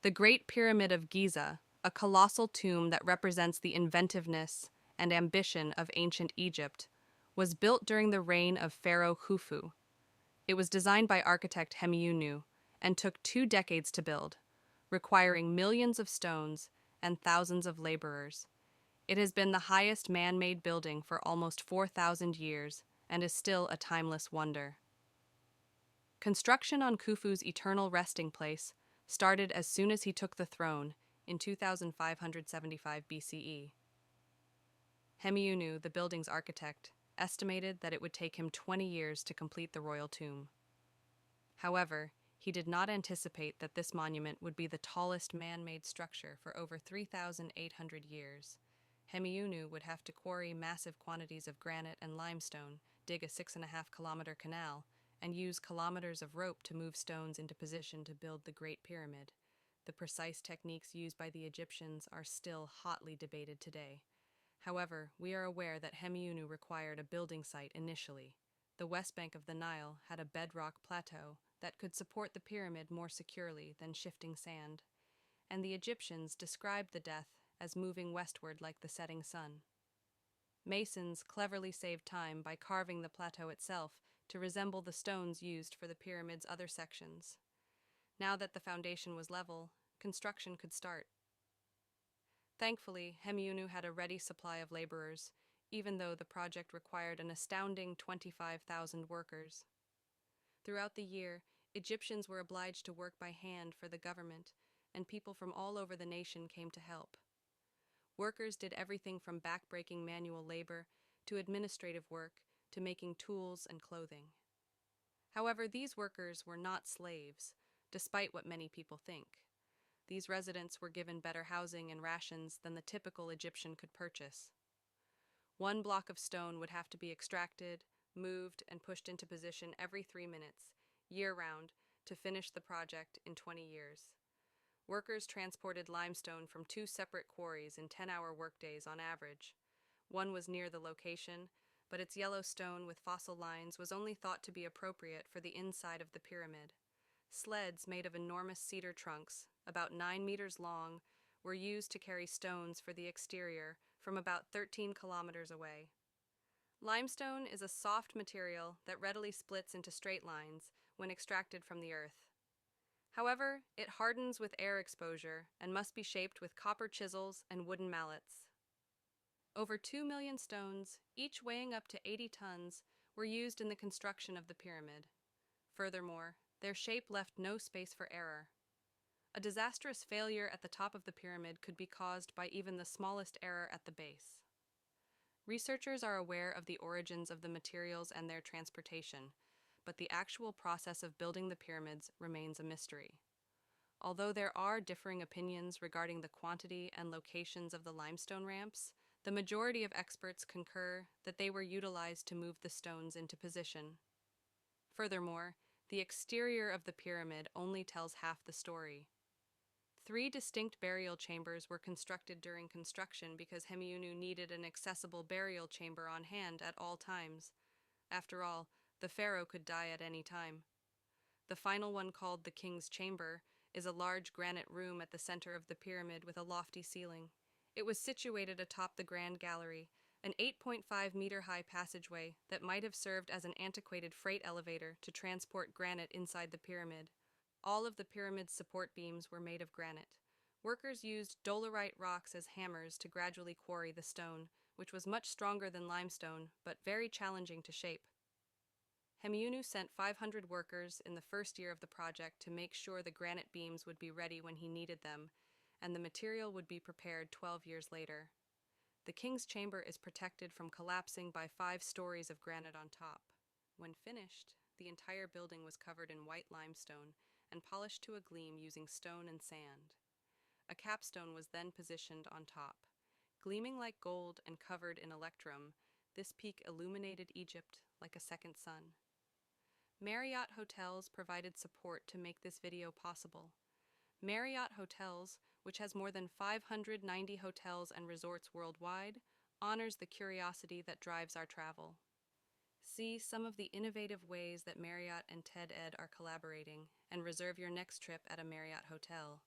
The Great Pyramid of Giza, a colossal tomb that represents the inventiveness and ambition of ancient Egypt, was built during the reign of Pharaoh Khufu. It was designed by architect Hemiunu and took 2 decades to build, requiring millions of stones and thousands of laborers. It has been the highest man-made building for almost 4,000 years and is still a timeless wonder. Construction on Khufu's eternal resting place started as soon as he took the throne in 2575 BCE. Hemiunu, the building's architect, estimated that it would take him 20 years to complete the royal tomb. However, he did not anticipate that this monument would be the tallest man-made structure for over 3,800 years. Hemiunu would have to quarry massive quantities of granite and limestone, dig a 6.5-kilometer canal, and use kilometers of rope to move stones into position to build the Great Pyramid. The precise techniques used by the Egyptians are still hotly debated today. However, we are aware that Hemiunu required a building site initially. The west bank of the Nile had a bedrock plateau that could support the pyramid more securely than shifting sand, and the Egyptians described the death as moving westward like the setting sun. Masons cleverly saved time by carving the plateau itself to resemble the stones used for the pyramid's other sections. Now that the foundation was level, construction could start. Thankfully, Hemiunu had a ready supply of laborers, even though the project required an astounding 25,000 workers. Throughout the year, Egyptians were obliged to work by hand for the government, and people from all over the nation came to help. Workers did everything from back-breaking manual labor to administrative work to making tools and clothing. However, these workers were not slaves, despite what many people think. These residents were given better housing and rations than the typical Egyptian could purchase. One block of stone would have to be extracted, moved, and pushed into position every 3 minutes, year-round, to finish the project in 20 years. Workers transported limestone from 2 separate quarries in 10-hour workdays on average. One was near the location, but its yellow stone with fossil lines was only thought to be appropriate for the inside of the pyramid. Sleds made of enormous cedar trunks, about 9 meters long, were used to carry stones for the exterior from about 13 kilometers away. Limestone is a soft material that readily splits into straight lines when extracted from the earth. However, it hardens with air exposure and must be shaped with copper chisels and wooden mallets. Over 2 million stones, each weighing up to 80 tons, were used in the construction of the pyramid. Furthermore, their shape left no space for error. A disastrous failure at the top of the pyramid could be caused by even the smallest error at the base. Researchers are aware of the origins of the materials and their transportation, but the actual process of building the pyramids remains a mystery. Although there are differing opinions regarding the quantity and locations of the limestone ramps, the majority of experts concur that they were utilized to move the stones into position. Furthermore, the exterior of the pyramid only tells half the story. 3 distinct burial chambers were constructed during construction because Hemiunu needed an accessible burial chamber on hand at all times. After all, the pharaoh could die at any time. The final one, called the King's Chamber, is a large granite room at the center of the pyramid with a lofty ceiling. It was situated atop the Grand Gallery, an 8.5-meter-high passageway that might have served as an antiquated freight elevator to transport granite inside the pyramid. All of the pyramid's support beams were made of granite. Workers used dolerite rocks as hammers to gradually quarry the stone, which was much stronger than limestone, but very challenging to shape. Hemiunu sent 500 workers in the first year of the project to make sure the granite beams would be ready when he needed them, and the material would be prepared 12 years later. The King's Chamber is protected from collapsing by 5 stories of granite on top. When finished, the entire building was covered in white limestone and polished to a gleam using stone and sand. A capstone was then positioned on top. Gleaming like gold and covered in electrum, this peak illuminated Egypt like a second sun. Marriott Hotels provided support to make this video possible. Marriott Hotels, which has more than 590 hotels and resorts worldwide, honors the curiosity that drives our travel. See some of the innovative ways that Marriott and TED-Ed are collaborating, and reserve your next trip at a Marriott hotel.